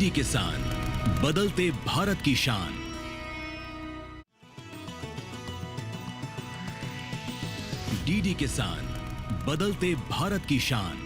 DD किसान, बदलते भारत की शान। डीडी किसान, बदलते भारत की शान।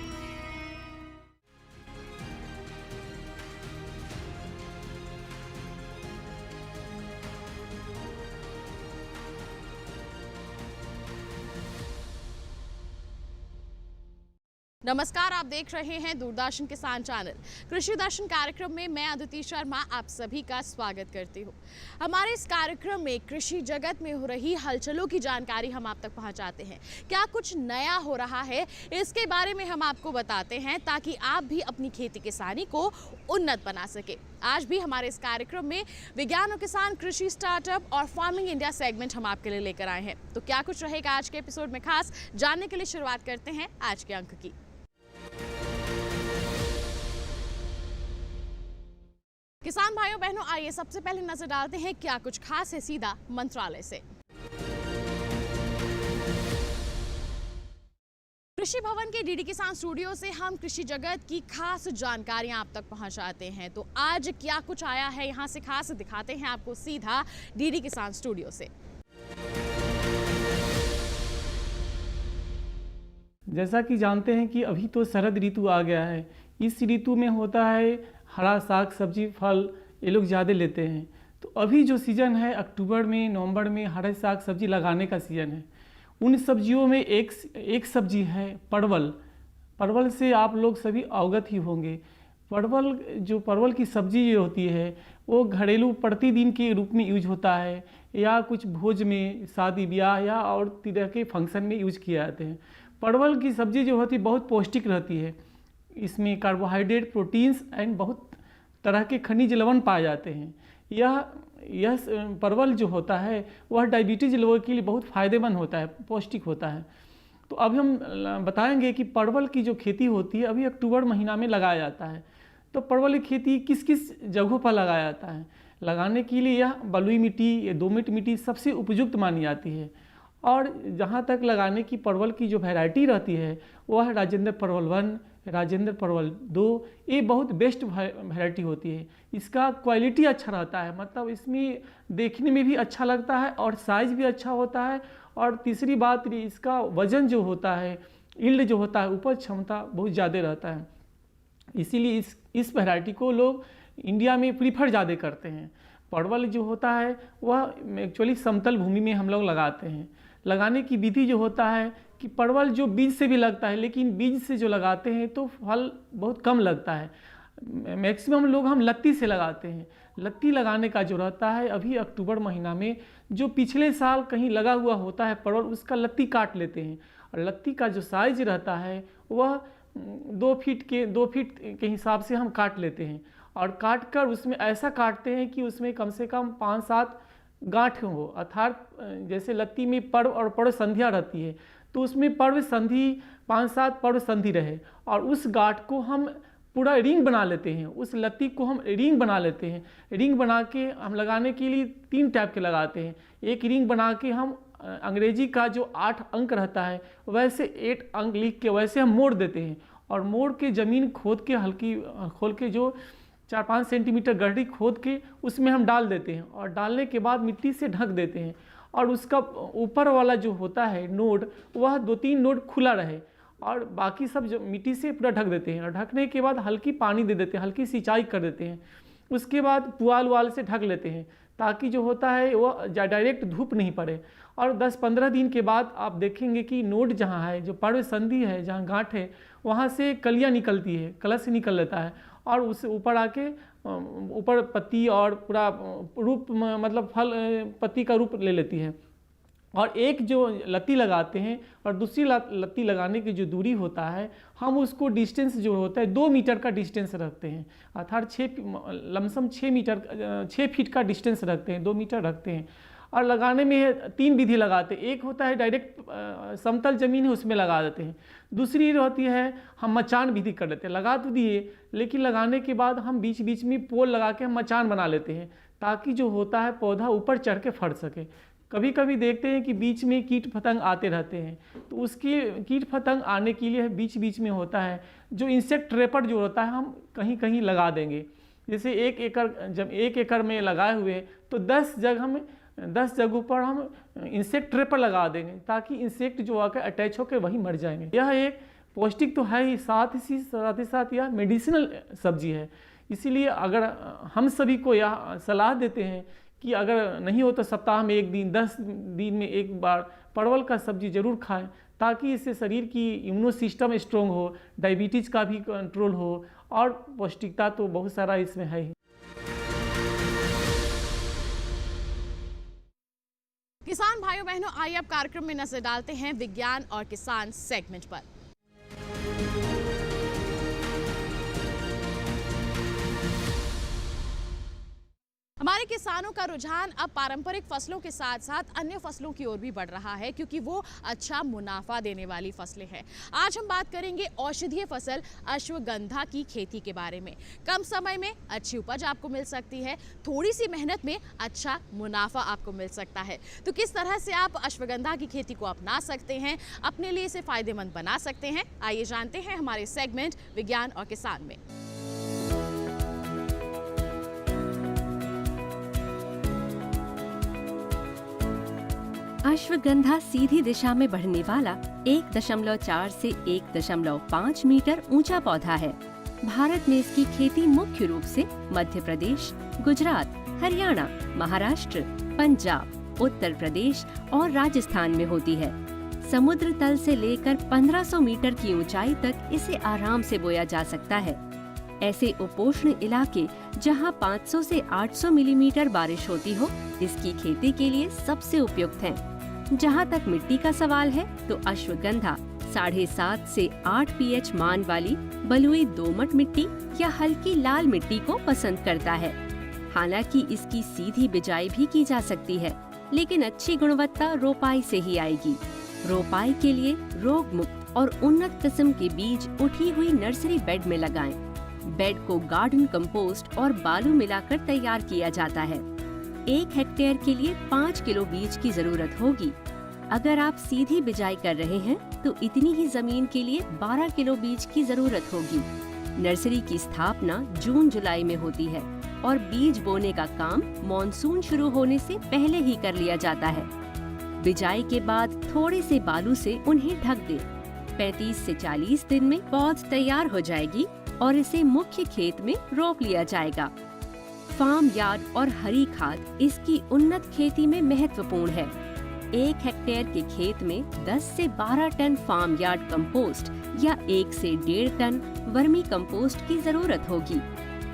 नमस्कार, आप देख रहे हैं दूरदर्शन किसान चैनल। कृषि दर्शन कार्यक्रम में मैं अदिति शर्मा आप सभी का स्वागत करती हूँ। हमारे इस कार्यक्रम में कृषि जगत में हो रही हलचलों की जानकारी हम आप तक पहुँचाते हैं। क्या कुछ नया हो रहा है, इसके बारे में हम आपको बताते हैं ताकि आप भी अपनी खेती किसानी को उन्नत बना सके। आज भी हमारे इस कार्यक्रम में विज्ञान और किसान, कृषि स्टार्टअप और फार्मिंग इंडिया सेगमेंट हम आपके लिए लेकर आए हैं। तो क्या कुछ रहेगा आज के एपिसोड में खास, जानने के लिए शुरुआत करते हैं आज के अंक की। किसान भाइयों बहनों, आइए सबसे पहले नजर डालते हैं क्या कुछ खास है सीधा मंत्रालय से। कृषि भवन के डीडी किसान स्टूडियो से हम कृषि जगत की खास जानकारियां आप तक पहुंचाते हैं। तो आज क्या कुछ आया है यहां से खास दिखाते हैं आपको सीधा डीडी किसान स्टूडियो से। जैसा कि जानते हैं कि अभी तो शरद ऋतु आ गया है। इस ऋतु में होता है हरा साग सब्जी फल ये लोग ज़्यादा लेते हैं। तो अभी जो सीज़न है अक्टूबर में नवंबर में हरे साग सब्जी लगाने का सीज़न है। उन सब्जियों में एक सब्जी है परवल। परवल से आप लोग सभी अवगत ही होंगे। परवल की सब्जी जो होती है वो घरेलू प्रतिदिन के रूप में यूज होता है या कुछ भोज में, शादी ब्याह या और तरह के फंक्शन में यूज किए जाते हैं। परवल की सब्जी जो होती है बहुत पौष्टिक रहती है। इसमें कार्बोहाइड्रेट, प्रोटीन्स एंड बहुत तरह के खनिज लवण पाए जाते हैं। यह परवल जो होता है वह डायबिटीज लोगों के लिए बहुत फ़ायदेमंद होता है, पौष्टिक होता है। तो अभी हम बताएंगे कि परवल की जो खेती होती है अभी अक्टूबर महीना में लगाया जाता है। तो परवल की खेती किस किस जगहों पर लगाया जाता है? लगाने के लिए यह बलुई मिट्टी या दोमट मिट्टी सबसे उपयुक्त मानी जाती है। और जहाँ तक लगाने की परवल की जो वैरायटी रहती है वह राजेंद्र परवल 1, राजेंद्र परवल 2, ये बहुत बेस्ट वैरायटी होती है। इसका क्वालिटी अच्छा रहता है, मतलब इसमें देखने में भी अच्छा लगता है और साइज़ भी अच्छा होता है। और तीसरी बात इसका वज़न जो होता है, यील्ड जो होता है, उपज क्षमता बहुत ज़्यादा रहता है। इसीलिए इस वैरायटी को लोग इंडिया में प्रीफर ज़्यादा करते हैं। परवल जो होता है वह एक्चुअली समतल भूमि में हम लोग लगाते हैं। लगाने की विधि जो होता है कि परवल जो बीज से भी लगता है, लेकिन बीज से जो लगाते हैं तो फल बहुत कम लगता है। मैक्सिमम लोग हम लत्ती से लगाते हैं। लत्ती लगाने का जो रहता है अभी अक्टूबर महीना में जो पिछले साल कहीं लगा हुआ होता है परवल, उसका लत्ती काट लेते हैं। और लत्ती का जो साइज रहता है वह 2 फीट के हिसाब से हम काट लेते हैं। और काट कर उसमें ऐसा काटते हैं कि उसमें कम से कम 5-7 गांठ हो, अर्थात जैसे लत्ती में पर्व और पर्व संध्या रहती है तो उसमें पर्व संधि 5-7 पर्व संधि रहे। और उस गांठ को हम पूरा रिंग बना लेते हैं, उस लत्ती को हम रिंग बना लेते हैं। रिंग बना के हम लगाने के लिए 3 टाइप के लगाते हैं। एक रिंग बना के हम अंग्रेजी का जो 8 अंक रहता है वैसे 8 अंक लिख के वैसे हम मोड़ देते हैं। और मोड़ के ज़मीन खोद के हल्की खोल के जो 4-5 सेंटीमीटर गहरी खोद के उसमें हम डाल देते हैं। और डालने के बाद मिट्टी से ढक देते हैं। और उसका ऊपर वाला जो होता है नोड, वह 2-3 नोड खुला रहे और बाकी सब जो मिट्टी से पूरा ढक देते हैं। और ढकने के बाद हल्की पानी दे देते हैं, हल्की सिंचाई कर देते हैं। उसके बाद पुआल वाल से ढक लेते हैं ताकि जो होता है वह डायरेक्ट धूप नहीं पड़े। और 10-15 दिन के बाद आप देखेंगे कि नोड जहाँ है, जो पर्व संधि है, जहाँ गांठ है, वहाँ से कलियाँ निकलती है, कलश निकल लेता है। और उससे ऊपर आके ऊपर पत्ती और पूरा रूप मतलब फल पत्ती का रूप ले लेती है। और एक जो लत्ती लगाते हैं और दूसरी लत्ती लगाने की जो दूरी होता है हम उसको डिस्टेंस जो होता है 2 मीटर का डिस्टेंस रखते हैं। अर्थात लमसम 6 फीट का डिस्टेंस रखते हैं, 2 मीटर रखते हैं। और लगाने में 3 विधि लगाते हैं। एक होता है डायरेक्ट समतल ज़मीन है उसमें लगा देते हैं। दूसरी होती है हम मचान विधि कर लेते हैं। लगा तो दिए, लेकिन लगाने के बाद हम बीच बीच में पोल लगा के हम मचान बना लेते हैं ताकि जो होता है पौधा ऊपर चढ़ के फट सके। कभी कभी देखते हैं कि बीच में कीट पतंग आते रहते हैं, तो उसके कीट पतंग आने के लिए बीच बीच में होता है जो इंसेक्ट ट्रैपर जो होता है हम कहीं कहीं लगा देंगे। जैसे 1 एकड़, जब 1 एकड़ में लगाए हुए तो 10 जगहों पर हम इंसेक्ट ट्रैपर लगा देंगे, ताकि इंसेक्ट जो आकर अटैच होकर वहीं मर जाएंगे। यह एक पौष्टिक तो है ही, साथ ही साथ यह मेडिसिनल सब्जी है। इसीलिए अगर हम सभी को यह सलाह देते हैं कि अगर नहीं हो तो सप्ताह में 1 दिन, 10 दिन में 1 बार परवल का सब्जी जरूर खाएं, ताकि इससे शरीर की इम्यूनो सिस्टम स्ट्रोंग हो, डायबिटीज़ का भी कंट्रोल हो, और पौष्टिकता तो बहुत सारा इसमें है ही। किसान भाइयों बहनों, आइए अब कार्यक्रम में नजर डालते हैं विज्ञान और किसान सेगमेंट पर। हमारे किसानों का रुझान अब पारंपरिक फसलों के साथ साथ अन्य फसलों की ओर भी बढ़ रहा है, क्योंकि वो अच्छा मुनाफा देने वाली फसलें हैं। आज हम बात करेंगे औषधीय फसल अश्वगंधा की खेती के बारे में। कम समय में अच्छी उपज आपको मिल सकती है, थोड़ी सी मेहनत में अच्छा मुनाफा आपको मिल सकता है। तो किस तरह से आप अश्वगंधा की खेती को अपना सकते हैं, अपने लिए इसे फायदेमंद बना सकते हैं, आइए जानते हैं हमारे सेगमेंट विज्ञान और किसान में। अश्वगंधा सीधी दिशा में बढ़ने वाला 1.4 से 1.5 मीटर ऊंचा पौधा है। भारत में इसकी खेती मुख्य रूप से मध्य प्रदेश, गुजरात, हरियाणा, महाराष्ट्र, पंजाब, उत्तर प्रदेश और राजस्थान में होती है। समुद्र तल से लेकर 1500 मीटर की ऊंचाई तक इसे आराम से बोया जा सकता है। ऐसे उपोष्ण इलाके जहां 500 से 800 मिलीमीटर बारिश होती हो, इसकी खेती के लिए सबसे उपयुक्त हैं। जहां तक मिट्टी का सवाल है तो अश्वगंधा 7.5 से 8 pH मान वाली बलुई दोमट मिट्टी या हल्की लाल मिट्टी को पसंद करता है। हालांकि इसकी सीधी बिजाई भी की जा सकती है, लेकिन अच्छी गुणवत्ता रोपाई से ही आएगी। रोपाई के लिए रोग मुक्त और उन्नत किस्म के बीज उठी हुई नर्सरी बेड में लगाएं। बेड को गार्डन कंपोस्ट और बालू मिलाकर तैयार किया जाता है। 1 हेक्टेयर के लिए 5 किलो बीज की जरूरत होगी। अगर आप सीधी बिजाई कर रहे हैं तो इतनी ही जमीन के लिए 12 किलो बीज की जरूरत होगी। नर्सरी की स्थापना जून-जुलाई में होती है और बीज बोने का काम मॉनसून शुरू होने से पहले ही कर लिया जाता है। बिजाई के बाद थोड़े से बालू से उन्हें ढक दें। 35 से 40 दिन में पौध तैयार हो जाएगी और इसे मुख्य खेत में रोप लिया जाएगा। फार्म यार्ड और हरी खाद इसकी उन्नत खेती में महत्वपूर्ण है। 1 हेक्टेयर के खेत में 10 से 12 टन फार्म यार्ड कंपोस्ट या 1 से 1.5 टन वर्मी कंपोस्ट की जरूरत होगी।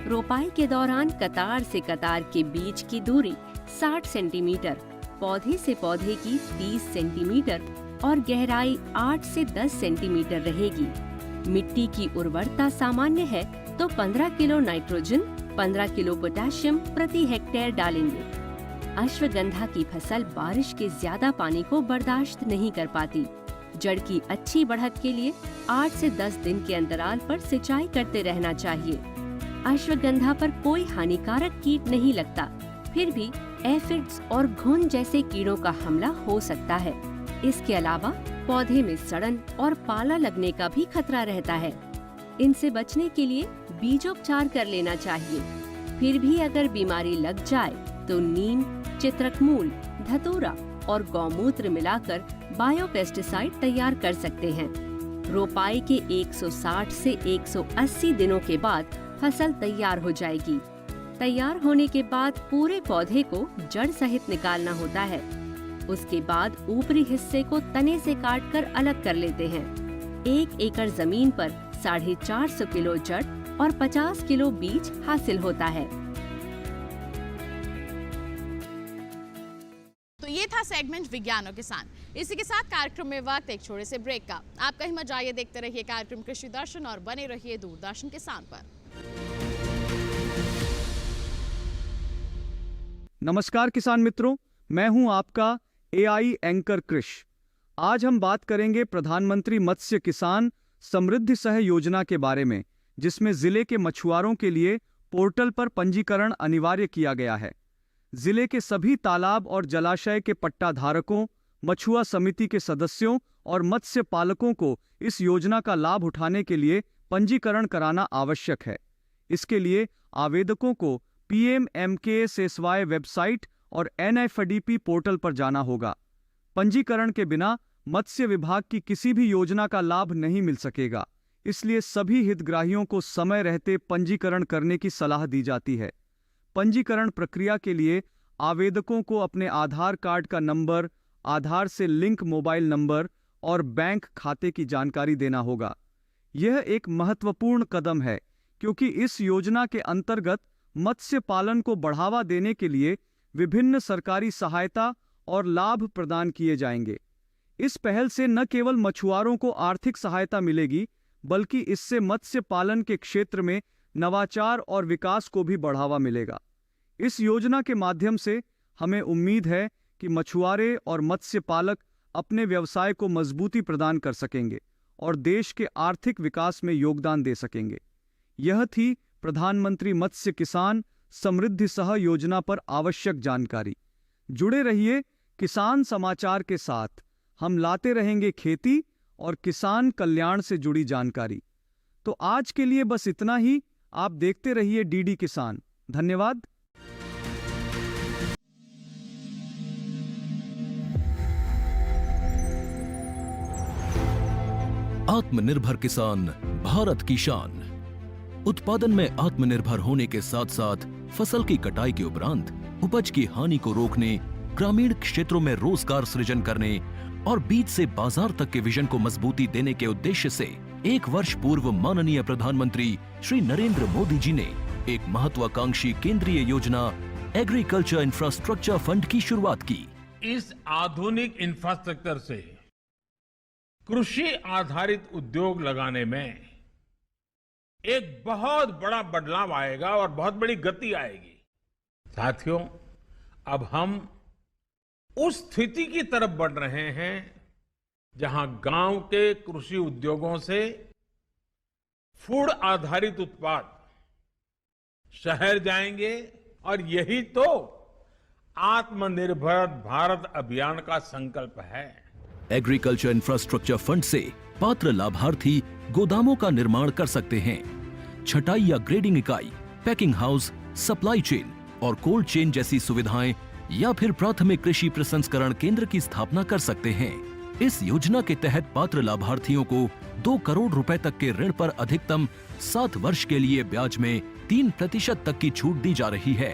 रोपाई के दौरान कतार से कतार के बीच की दूरी 60 सेंटीमीटर, पौधे से पौधे की 30 सेंटीमीटर और गहराई 8 से 10 सेंटीमीटर रहेगी। मिट्टी की उर्वरता सामान्य है तो 15 किलो नाइट्रोजन, 15 किलो पोटेशियम प्रति हेक्टेयर डालेंगे। अश्वगंधा की फसल बारिश के ज्यादा पानी को बर्दाश्त नहीं कर पाती। जड़ की अच्छी बढ़त के लिए 8 से 10 दिन के अंतराल पर सिंचाई करते रहना चाहिए। अश्वगंधा पर कोई हानिकारक कीट नहीं लगता, फिर भी एफिड्स और घुन जैसे कीड़ों का हमला हो सकता है। इसके अलावा पौधे में सड़न और पाला लगने का भी खतरा रहता है। इनसे बचने के लिए बीजोपचार कर लेना चाहिए। फिर भी अगर बीमारी लग जाए तो नीम, चित्रकमूल, धतूरा और गौमूत्र मिलाकर बायोपेस्टिसाइड तैयार कर सकते हैं। रोपाई के 160 से 180 दिनों के बाद फसल तैयार हो जाएगी। तैयार होने के बाद पूरे पौधे को जड़ सहित निकालना होता है। उसके बाद ऊपरी हिस्से को तने से काटकर अलग कर लेते हैं। 1 एकड़ जमीन पर 450 किलो जड़ और 50 किलो बीज हासिल होता है। तो ये था सेगमेंट विज्ञान और किसान। इसी के साथ कार्यक्रम में वक्त एक छोटे से ब्रेक का। आप कहीं मत जाइए, देखते रहिए कार्यक्रम कृषि दर्शन और बने रहिए दूरदर्शन किसान पर। नमस्कार किसान मित्रों, मैं हूं आपका एआई एंकर कृष। आज हम बात करेंगे प्रधानमंत्री मत्स्य किसान समृद्धि सह योजना के बारे में, जिसमें जिले के मछुआरों के लिए पोर्टल पर पंजीकरण अनिवार्य किया गया है। जिले के सभी तालाब और जलाशय के पट्टा धारकों, मछुआ समिति के सदस्यों और मत्स्य पालकों को इस योजना का लाभ उठाने के लिए पंजीकरण कराना आवश्यक है। इसके लिए आवेदकों को PMMKSY वेबसाइट और NFDP पोर्टल पर जाना होगा। पंजीकरण के बिना मत्स्य विभाग की किसी भी योजना का लाभ नहीं मिल सकेगा, इसलिए सभी हितग्राहियों को समय रहते पंजीकरण करने की सलाह दी जाती है। पंजीकरण प्रक्रिया के लिए आवेदकों को अपने आधार कार्ड का नंबर, आधार से लिंक मोबाइल नंबर और बैंक खाते की जानकारी देना होगा। यह एक महत्वपूर्ण कदम है क्योंकि इस योजना के अंतर्गत मत्स्य पालन को बढ़ावा देने के लिए विभिन्न सरकारी सहायता और लाभ प्रदान किए जाएंगे। इस पहल से न केवल मछुआरों को आर्थिक सहायता मिलेगी, बल्कि इससे मत्स्य पालन के क्षेत्र में नवाचार और विकास को भी बढ़ावा मिलेगा। इस योजना के माध्यम से हमें उम्मीद है कि मछुआरे और मत्स्य पालक अपने व्यवसाय को मजबूती प्रदान कर सकेंगे और देश के आर्थिक विकास में योगदान दे सकेंगे। यह थी प्रधानमंत्री मत्स्य किसान समृद्धि सह योजना पर आवश्यक जानकारी। जुड़े रहिए किसान समाचार के साथ, हम लाते रहेंगे खेती और किसान कल्याण से जुड़ी जानकारी। तो आज के लिए बस इतना ही। आप देखते रहिए DD किसान। धन्यवाद। आत्मनिर्भर किसान भारत की शान। उत्पादन में आत्मनिर्भर होने के साथ साथ फसल की कटाई के उपरांत उपज की हानि को रोकने, ग्रामीण क्षेत्रों में रोजगार सृजन करने और बीज से बाजार तक के विजन को मजबूती देने के उद्देश्य से 1 वर्ष पूर्व माननीय प्रधानमंत्री श्री नरेंद्र मोदी जी ने एक महत्वाकांक्षी केंद्रीय योजना एग्रीकल्चर इंफ्रास्ट्रक्चर फंड की शुरुआत की। इस आधुनिक इंफ्रास्ट्रक्चर से कृषि आधारित उद्योग लगाने में एक बहुत बड़ा बदलाव आएगा और बहुत बड़ी गति आएगी। साथियों, अब हम उस स्थिति की तरफ बढ़ रहे हैं जहां गांव के कृषि उद्योगों से फूड आधारित उत्पाद शहर जाएंगे और यही तो आत्मनिर्भर भारत अभियान का संकल्प है। एग्रीकल्चर इंफ्रास्ट्रक्चर फंड से पात्र लाभार्थी गोदामों का निर्माण कर सकते हैं, छटाई या ग्रेडिंग इकाई, पैकिंग हाउस, सप्लाई चेन और कोल्ड चेन जैसी सुविधाएं या फिर प्राथमिक कृषि प्रसंस्करण केंद्र की स्थापना कर सकते हैं। इस योजना के तहत पात्र लाभार्थियों को 2 करोड़ रुपए तक के ऋण पर अधिकतम 7 वर्ष के लिए ब्याज में 3% तक की छूट दी जा रही है।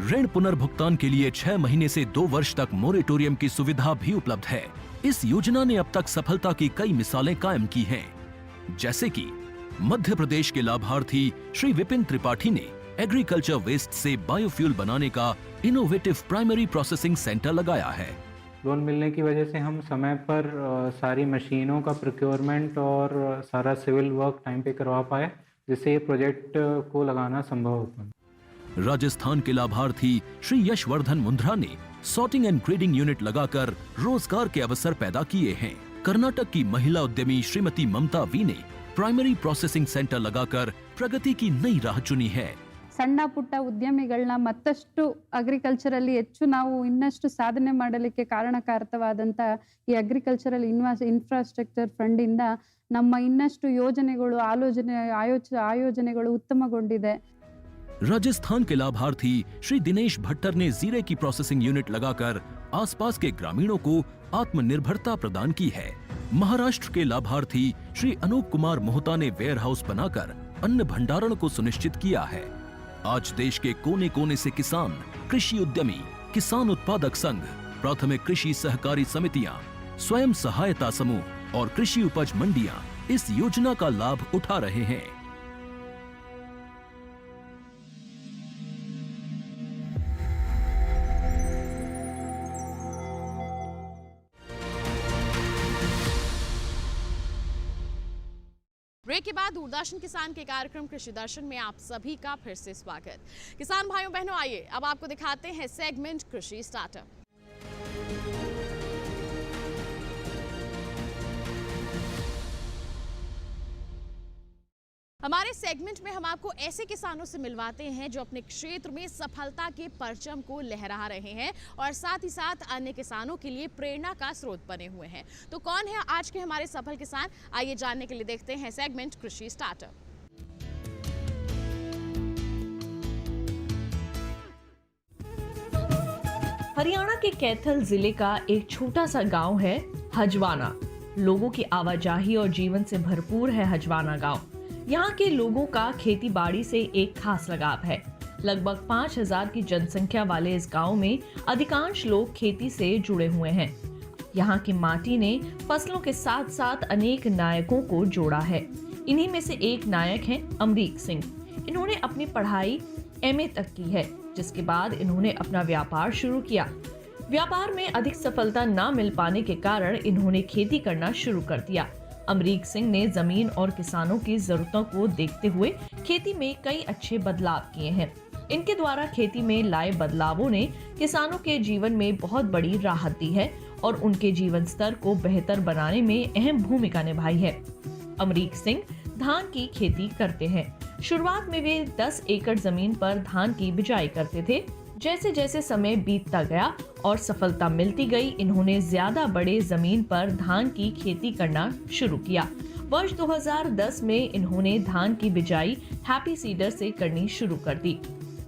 ऋण पुनर्भुगतान के लिए 6 महीने से 2 वर्ष तक मोरेटोरियम की सुविधा भी उपलब्ध है। इस योजना ने अब तक सफलता की कई मिसालें कायम की हैं, जैसे कि मध्य प्रदेश के लाभार्थी श्री विपिन त्रिपाठी ने एग्रीकल्चर वेस्ट से बायोफ्यूल बनाने का इनोवेटिव प्राइमरी प्रोसेसिंग सेंटर लगाया है। लोन मिलने की वजह से हम समय पर सारी मशीनों का प्रोक्योरमेंट और सारा सिविल वर्क टाइम पे करवा पाए, जिससे ये प्रोजेक्ट को लगाना संभव हो पाया। राजस्थान के लाभार्थी श्री यशवर्धन मुंद्रा ने सॉर्टिंग एंड ग्रेडिंग यूनिट लगाकर रोजगार के अवसर पैदा किए हैं। कर्नाटक की महिला उद्यमी श्रीमती ममता वी ने प्राइमरी प्रोसेसिंग सेंटर लगाकर प्रगति की नई राह चुनी है। ಸಣ್ಣ ಪುಟ್ಟ ಉದ್ಯಮಿಗಳನ್ನ ಮತ್ತಷ್ಟು ಅಗ್ರಿಕಲ್ಚರಲ್ಲಿ ಹೆಚ್ಚು ನಾವು ಇನ್ನಷ್ಟು ಸಾಧನೆ ಮಾಡಲಿಕ್ಕೆ ಕಾರಣಕಾರಕವಾದಂತ ಈ ಅಗ್ರಿಕಲ್ಚರಲ್ ಇನ್ಫ್ರಾಸ್ಟ್ರಕ್ಚರ್ ಫಂಡ್ ಇಂದ ನಮ್ಮ ಇನ್ನಷ್ಟು ಯೋಜನೆಗಳು ಆಯೋಜನೆಗಳು ಉತ್ತಮಗೊಂಡಿದೆ। राजस्थान के लाभार्थी श्री दिनेश भट्टर ने जीरे की प्रोसेसिंग यूनिट लगाकर आसपास के ग्रामीणों को आत्मनिर्भरता प्रदान की है। महाराष्ट्र के लाभार्थी श्री अनूप कुमार मोहता ने वेयर हाउस बनाकर अन्न भंडारण को सुनिश्चित किया है। आज देश के कोने कोने से किसान, कृषि उद्यमी, किसान उत्पादक संघ, प्राथमिक कृषि सहकारी समितियां, स्वयं सहायता समूह और कृषि उपज मंडियां इस योजना का लाभ उठा रहे हैं। ब्रेक के बाद दूरदर्शन किसान के कार्यक्रम कृषि दर्शन में आप सभी का फिर से स्वागत। किसान भाइयों बहनों, आइए अब आपको दिखाते हैं सेगमेंट कृषि स्टार्टअप। हमारे सेगमेंट में हम आपको ऐसे किसानों से मिलवाते हैं जो अपने क्षेत्र में सफलता के परचम को लहरा रहे हैं और साथ ही साथ अन्य किसानों के लिए प्रेरणा का स्रोत बने हुए हैं। तो कौन है आज के हमारे सफल किसान, आइए जानने के लिए देखते हैं सेगमेंट कृषि स्टार्टअप। हरियाणा के कैथल जिले का एक छोटा सा गांव है हजवाना। लोगों की आवाजाही और जीवन से भरपूर है हजवाना गांव। यहाँ के लोगों का खेती बाड़ी से एक खास लगाव है। लगभग 5000 की जनसंख्या वाले इस गांव में अधिकांश लोग खेती से जुड़े हुए हैं। यहाँ की माटी ने फसलों के साथ साथ अनेक नायकों को जोड़ा है। इन्हीं में से एक नायक हैं अमरीक सिंह। इन्होंने अपनी पढ़ाई MA तक की है, जिसके बाद इन्होंने अपना व्यापार शुरू किया। व्यापार में अधिक सफलता न मिल पाने के कारण इन्होंने खेती करना शुरू कर दिया। अमरीक सिंह ने जमीन और किसानों की जरूरतों को देखते हुए खेती में कई अच्छे बदलाव किए हैं। इनके द्वारा खेती में लाए बदलावों ने किसानों के जीवन में बहुत बड़ी राहत दी है और उनके जीवन स्तर को बेहतर बनाने में अहम भूमिका निभाई है। अमरीक सिंह धान की खेती करते हैं। शुरुआत में वे 10 एकड़ जमीन पर धान की बिजाई करते थे। जैसे जैसे समय बीतता गया और सफलता मिलती गई, इन्होंने ज्यादा बड़े जमीन पर धान की खेती करना शुरू किया। वर्ष 2010 में इन्होंने धान की बिजाई हैप्पी सीडर से करनी शुरू कर दी।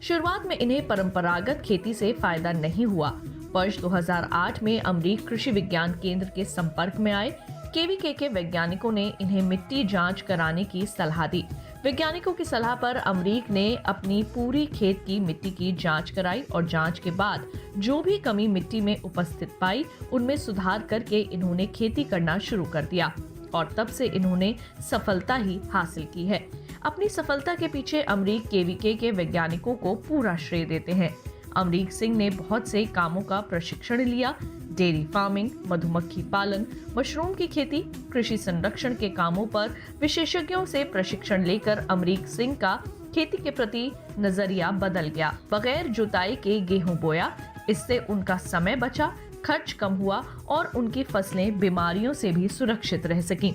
शुरुआत में इन्हें परंपरागत खेती से फायदा नहीं हुआ। वर्ष 2008 में अमरीक कृषि विज्ञान केंद्र के संपर्क में आए। KVK के वैज्ञानिकों ने इन्हें मिट्टी जांच कराने की सलाह दी। वैज्ञानिकों की सलाह पर अमरीक ने अपनी पूरी खेत की मिट्टी की जांच कराई और जांच के बाद जो भी कमी मिट्टी में उपस्थित पाई, उनमें सुधार करके इन्होंने खेती करना शुरू कर दिया और तब से इन्होंने सफलता ही हासिल की है। अपनी सफलता के पीछे अमरीक KVK के वैज्ञानिकों को पूरा श्रेय देते हैं। अमरीक सिंह ने बहुत से कामों का प्रशिक्षण लिया। डेयरी फार्मिंग, मधुमक्खी पालन, मशरूम की खेती, कृषि संरक्षण के कामों पर विशेषज्ञों से प्रशिक्षण लेकर अमरीक सिंह का खेती के प्रति नजरिया बदल गया। बगैर जुताई के गेहूं बोया, इससे उनका समय बचा, खर्च कम हुआ और उनकी फसलें बीमारियों से भी सुरक्षित रह सकीं।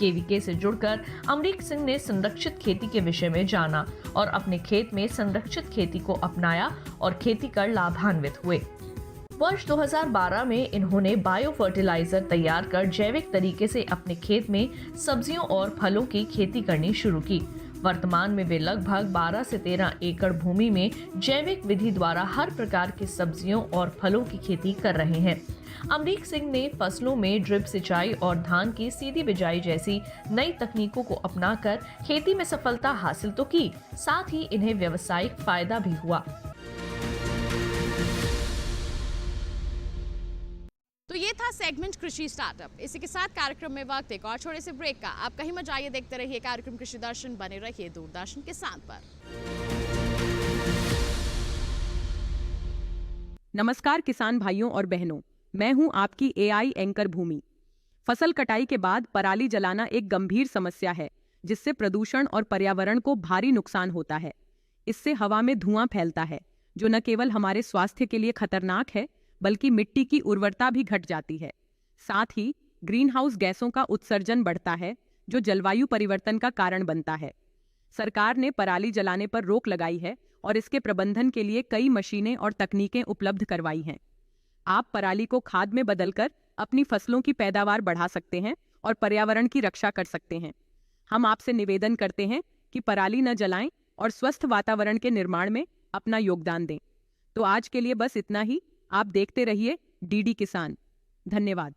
KVK से जुड़कर अमरीक सिंह ने संरक्षित खेती के विषय में जाना और अपने खेत में संरक्षित खेती को अपनाया और खेती कर लाभान्वित हुए। वर्ष 2012 में इन्होंने बायो फर्टिलाइजर तैयार कर जैविक तरीके से अपने खेत में सब्जियों और फलों की खेती करनी शुरू की। वर्तमान में वे लगभग 12 से 13 एकड़ भूमि में जैविक विधि द्वारा हर प्रकार की सब्जियों और फलों की खेती कर रहे हैं। अमरीक सिंह ने फसलों में ड्रिप सिंचाई और धान की सीधी बिजाई जैसी नई तकनीकों को अपनाकर खेती में सफलता हासिल तो की, साथ ही इन्हें व्यावसायिक फायदा भी हुआ। तो ये था सेगमेंट कृषि स्टार्टअप। इसी के साथ कार्यक्रम में वक्त एक और छोटे से ब्रेक का। आप कहीं मत जाइए, देखते रहिए कार्यक्रम कृषि दर्शन, बने रहिए दूरदर्शन किसान पर। नमस्कार किसान भाइयों और बहनों, मैं हूं आपकी AI एंकर भूमि। फसल कटाई के बाद पराली जलाना एक गंभीर समस्या है, जिससे प्रदूषण और पर्यावरण को भारी नुकसान होता है। इससे हवा में धुआं फैलता है, जो न केवल हमारे स्वास्थ्य के लिए खतरनाक है, बल्कि मिट्टी की उर्वरता भी घट जाती है। साथ ही ग्रीन हाउस गैसों का उत्सर्जन बढ़ता है, जो जलवायु परिवर्तन का कारण बनता है। सरकार ने पराली जलाने पर रोक लगाई है और इसके प्रबंधन के लिए कई मशीनें और तकनीकें उपलब्ध करवाई हैं। आप पराली को खाद में बदलकर अपनी फसलों की पैदावार बढ़ा सकते हैं और पर्यावरण की रक्षा कर सकते हैं। हम आपसे निवेदन करते हैं कि पराली न जलाएं और स्वस्थ वातावरण के निर्माण में अपना योगदान दें। तो आज के लिए बस इतना ही। आप देखते रहिए DD किसान। धन्यवाद।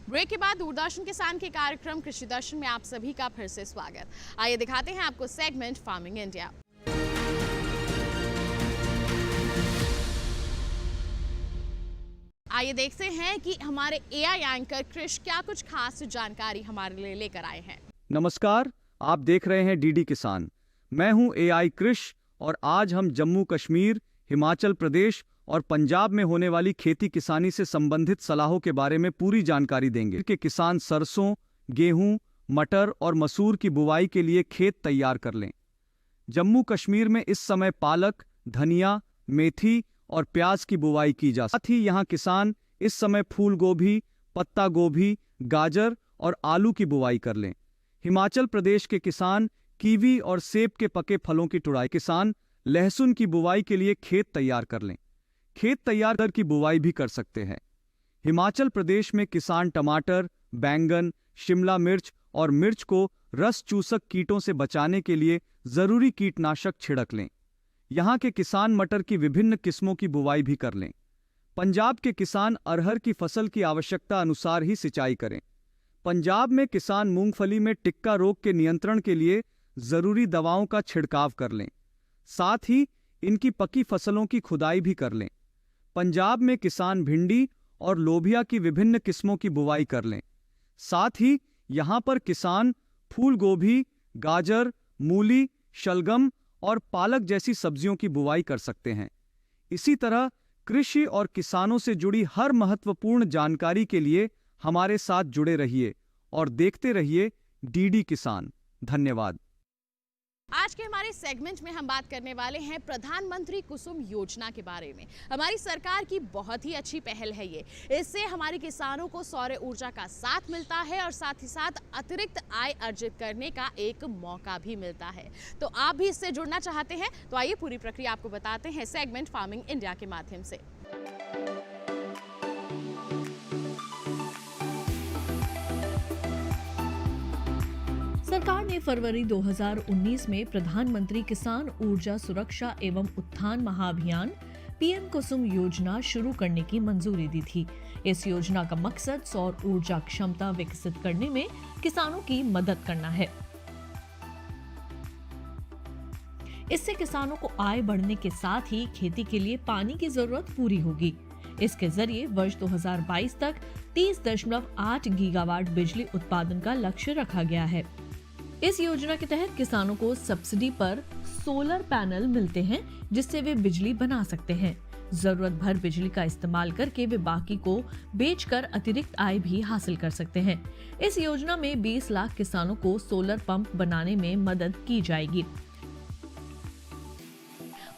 ब्रेक के बाद दूरदर्शन किसान के कार्यक्रम कृषि दर्शन में आप सभी का फिर से स्वागत। आइए दिखाते हैं आपको सेगमेंट फार्मिंग इंडिया। आइए देखते हैं कि हमारे AI एंकर कृष क्या कुछ खास जानकारी हमारे लिए लेकर आए हैं। नमस्कार, आप देख रहे हैं DD किसान। मैं हूं AI कृष और आज हम जम्मू कश्मीर, हिमाचल प्रदेश और पंजाब में होने वाली खेती किसानी से संबंधित सलाहों के बारे में पूरी जानकारी देंगे कि किसान सरसों, गेहूं, मटर और मसूर की बुवाई के लिए खेत तैयार कर लें। जम्मू कश्मीर में इस समय पालक, धनिया, मेथी और प्याज की बुवाई की जा सकती है। साथ ही यहाँ किसान इस समय फूल गोभी, पत्ता गोभी, गाजर और आलू की बुवाई कर लें। हिमाचल प्रदेश के किसान कीवी और सेब के पके फलों की तुड़ाई। किसान लहसुन की बुवाई के लिए खेत तैयार कर लें। खेत तैयार कर की बुवाई भी कर सकते हैं। हिमाचल प्रदेश में किसान टमाटर, बैंगन, शिमला मिर्च और मिर्च को रस चूसक कीटों से बचाने के लिए जरूरी कीटनाशक छिड़क लें। यहाँ के किसान मटर की विभिन्न किस्मों की बुवाई भी कर लें। पंजाब के किसान अरहर की फसल की आवश्यकता अनुसार ही सिंचाई करें। पंजाब में किसान मूंगफली में टिक्का रोग के नियंत्रण के लिए जरूरी दवाओं का छिड़काव कर लें। साथ ही इनकी पकी फसलों की खुदाई भी कर लें। पंजाब में किसान भिंडी और लोबिया की विभिन्न किस्मों की बुवाई कर लें। साथ ही यहाँ पर किसान फूल गोभी, गाजर, मूली, शलगम और पालक जैसी सब्जियों की बुवाई कर सकते हैं। इसी तरह कृषि और किसानों से जुड़ी हर महत्वपूर्ण जानकारी के लिए हमारे साथ जुड़े रहिए और देखते रहिए डीडी किसान। धन्यवाद। आज के हमारे सेगमेंट में हम बात करने वाले हैं प्रधानमंत्री कुसुम योजना के बारे में। हमारी सरकार की बहुत ही अच्छी पहल है ये। इससे हमारे किसानों को सौर ऊर्जा का साथ मिलता है और साथ ही साथ अतिरिक्त आय अर्जित करने का एक मौका भी मिलता है। तो आप भी इससे जुड़ना चाहते हैं तो आइए पूरी प्रक्रिया आपको बताते हैं सेगमेंट फार्मिंग इंडिया के माध्यम से। सरकार ने फरवरी 2019 में प्रधानमंत्री किसान ऊर्जा सुरक्षा एवं उत्थान महाअभियान पीएम कुसुम योजना शुरू करने की मंजूरी दी थी। इस योजना का मकसद सौर ऊर्जा क्षमता विकसित करने में किसानों की मदद करना है। इससे किसानों को आय बढ़ने के साथ ही खेती के लिए पानी की जरूरत पूरी होगी। इसके जरिए वर्ष 2022 तक 30.8 गीगावाट बिजली उत्पादन का लक्ष्य रखा गया है। इस योजना के तहत किसानों को सब्सिडी पर सोलर पैनल मिलते हैं जिससे वे बिजली बना सकते हैं। जरूरत भर बिजली का इस्तेमाल करके वे बाकी को बेचकर अतिरिक्त आय भी हासिल कर सकते हैं। इस योजना में 20 लाख किसानों को सोलर पंप बनाने में मदद की जाएगी।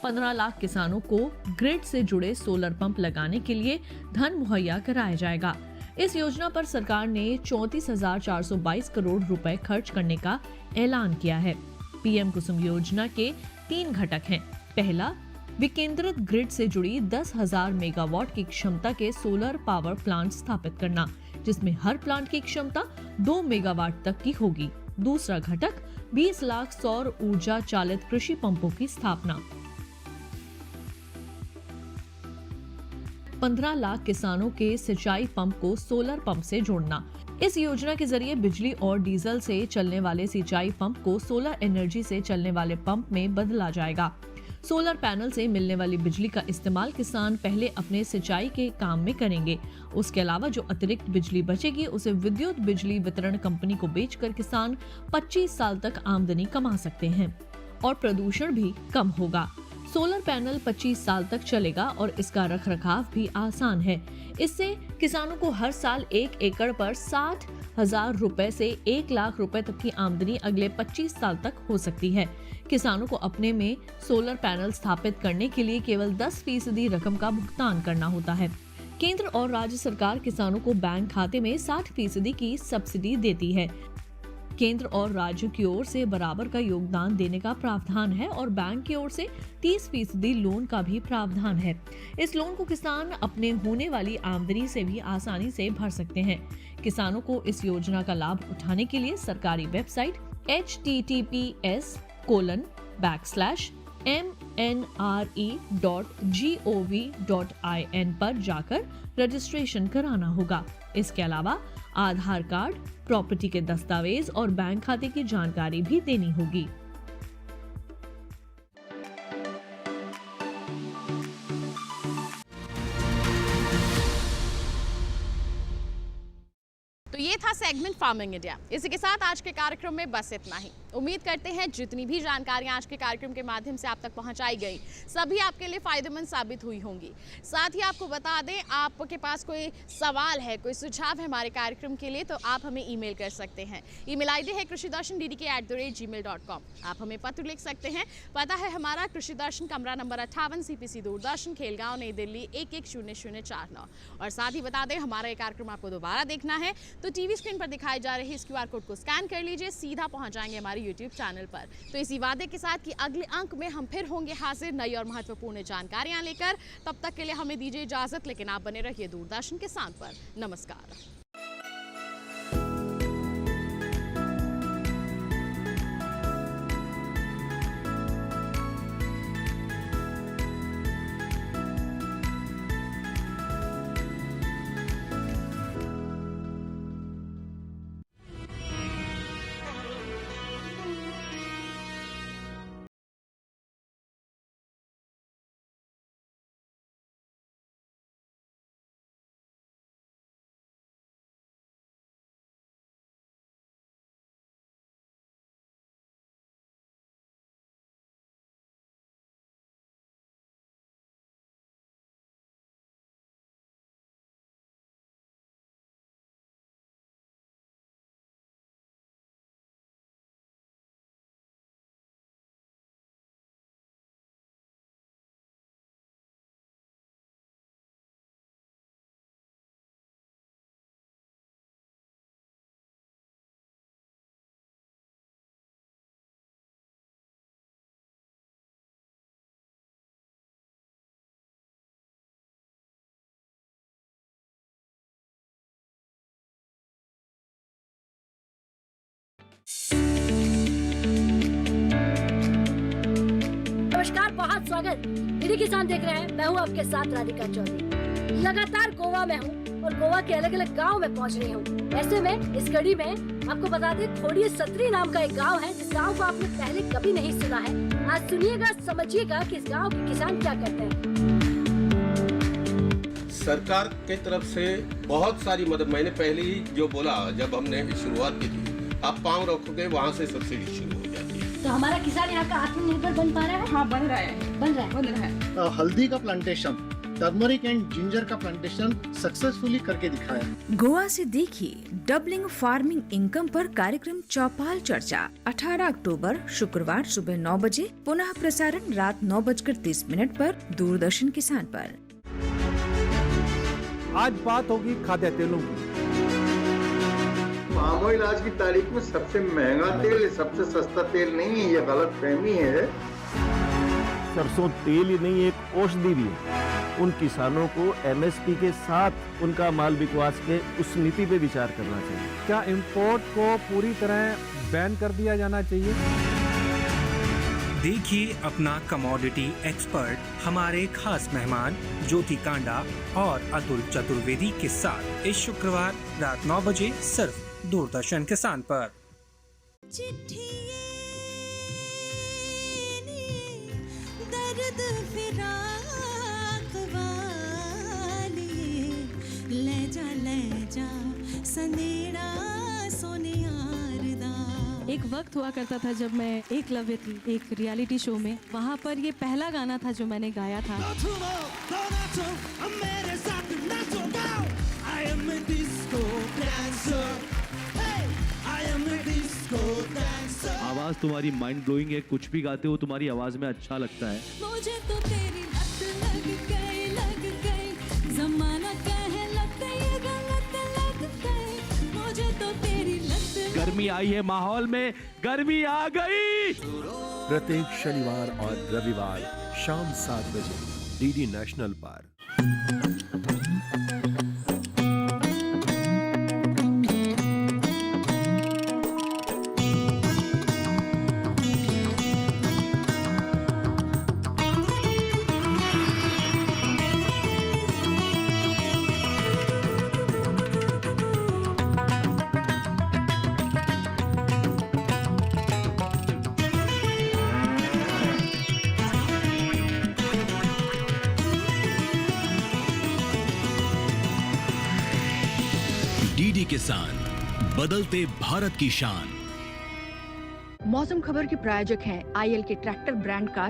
15 लाख किसानों को ग्रिड से जुड़े सोलर पंप लगाने के लिए धन मुहैया कराया जाएगा। इस योजना पर सरकार ने 34,422 करोड़ रुपए खर्च करने का ऐलान किया है। पीएम कुसुम योजना के 3 घटक हैं। पहला, विकेंद्रित ग्रिड से जुड़ी 10,000 मेगावाट की क्षमता के सोलर पावर प्लांट स्थापित करना, जिसमें हर प्लांट की क्षमता 2 मेगावाट तक की होगी। दूसरा घटक 20 लाख सौर ऊर्जा चालित कृषि पंपों की स्थापना। 15 लाख किसानों के सिंचाई पंप को सोलर पंप से जोड़ना। इस योजना के जरिए बिजली और डीजल से चलने वाले सिंचाई पंप को सोलर एनर्जी से चलने वाले पंप में बदला जाएगा। सोलर पैनल से मिलने वाली बिजली का इस्तेमाल किसान पहले अपने सिंचाई के काम में करेंगे। उसके अलावा जो अतिरिक्त बिजली बचेगी उसे विद्युत बिजली वितरण कंपनी को बेचकर किसान 25 साल तक आमदनी कमा सकते हैं और प्रदूषण भी कम होगा। सोलर पैनल 25 साल तक चलेगा और इसका रखरखाव भी आसान है। इससे किसानों को हर साल 1 एकड़ पर 60,000 रुपए से 1 लाख रुपए तक की आमदनी अगले 25 साल तक हो सकती है। किसानों को अपने में सोलर पैनल स्थापित करने के लिए केवल 10% रकम का भुगतान करना होता है। केंद्र और राज्य सरकार किसानों को बैंक खाते में 60% की सब्सिडी देती है। केंद्र और राज्य की ओर से बराबर का योगदान देने का प्रावधान है और बैंक की ओर से 30% लोन का भी प्रावधान है। इस लोन को किसान अपने होने वाली आमदनी से भी आसानी से भर सकते हैं। किसानों को इस योजना का लाभ उठाने के लिए सरकारी वेबसाइट https://mnre.gov.in पर जाकर रजिस्ट्रेशन कराना होगा। इसके अलावा आधार कार्ड, प्रॉपर्टी के दस्तावेज और बैंक खाते की जानकारी भी देनी होगी। तो ये था सेगमेंट फार्मिंग इंडिया। इसी के साथ आज के कार्यक्रम में बस इतना ही। उम्मीद करते हैं जितनी भी जानकारियां आज के कार्यक्रम के माध्यम से आप तक पहुंचाई गई सभी आपके लिए फायदेमंद साबित हुई होंगी। साथ ही आपको बता दें, आपके पास कोई सवाल है, कोई सुझाव है हमारे कार्यक्रम के लिए तो आप हमें ईमेल कर सकते हैं। ईमेल आईडी है krishidarshan@gmail.com। आप हमें पत्र लिख सकते हैं। पता है हमारा कृषि दर्शन, कमरा नंबर 58, CPC दूरदर्शन, खेलगांव, नई दिल्ली 110049। और साथ ही बता दें, हमारा ये कार्यक्रम आपको दोबारा देखना है तो टीवी स्क्रीन पर दिखाई जा रहे इस QR कोड को स्कैन कर लीजिए, सीधा पहुंच जाएंगे हमारे YouTube चैनल पर। तो इसी वादे के साथ कि अगले अंक में हम फिर होंगे हाजिर नई और महत्वपूर्ण जानकारियां लेकर। तब तक के लिए हमें दीजिए इजाजत, लेकिन आप बने रहिए दूरदर्शन के साथ पर। नमस्कार। नमस्कार, बहुत स्वागत। डीडी किसान देख रहे हैं, मैं हूँ आपके साथ राधिका चौधरी। लगातार गोवा में हूँ और गोवा के अलग अलग गांव में पहुँच रही हूँ। ऐसे में इस कड़ी में आपको बता दें, खोड़िये सत्री नाम का एक गांव है जिस गांव को आपने पहले कभी नहीं सुना है। आज सुनिएगा, समझिएगा कि इस गांव के किसान क्या करते हैं। सरकार के तरफ से बहुत सारी मदद, मैंने पहले ही जो बोला जब हमने शुरुआत की थी, आप पाँव रखोगे वहाँ से सब्सिडी शुरू हो जाती है। तो हमारा किसान यहाँ का आत्मनिर्भर बन पा रहा है? हाँ, बन रहा है। हल्दी का प्लांटेशन, टर्मरिक एंड जिंजर का प्लांटेशन सक्सेसफुली करके दिखाया। गोवा से देखिए डबलिंग फार्मिंग इनकम पर कार्यक्रम चौपाल चर्चा 18 अक्टूबर शुक्रवार सुबह 9 बजे, पुनः प्रसारण रात 9:30 पर दूरदर्शन किसान पर। आज बात होगी खाद्य तेलों की। पाम ऑयल आज की तारीख में सबसे महंगा तेल है, सबसे सस्ता तेल नहीं है, ये गलत फहमी है। सरसों तेल ही नहीं, एक औषधि भी है। उन किसानों को एमएसपी के साथ उनका माल विकास के उस नीति पे विचार करना चाहिए। क्या इंपोर्ट को पूरी तरह बैन कर दिया जाना चाहिए? देखिए अपना कमोडिटी एक्सपर्ट हमारे खास मेहमान ज्योति कांडा और अतुल चतुर्वेदी के साथ इस शुक्रवार रात 9 बजे सिर्फ दूरदर्शन किसान पर। दर्द फिराक वाली, ले जा सनेड़ा सोनियार दा। एक वक्त हुआ करता था जब मैं एकलव्य थी एक रियलिटी शो में, वहाँ पर ये पहला गाना था जो मैंने गाया था। आवाज तुम्हारी माइंड ब्लोइंग है, कुछ भी गाते हो तुम्हारी आवाज में अच्छा लगता है। मुझे तो तेरी लग गई, ज़माना कहे लगता ये गलत लग गई, मुझे तो तेरी लत। गर्मी आई है माहौल में, गर्मी आ गई। प्रत्येक शनिवार और रविवार शाम 7 बजे डीडी नेशनल पर। डीडी किसान, बदलते भारत की शान। मौसम खबर के प्रायोजक हैं आईएल के ट्रैक्टर ब्रांड का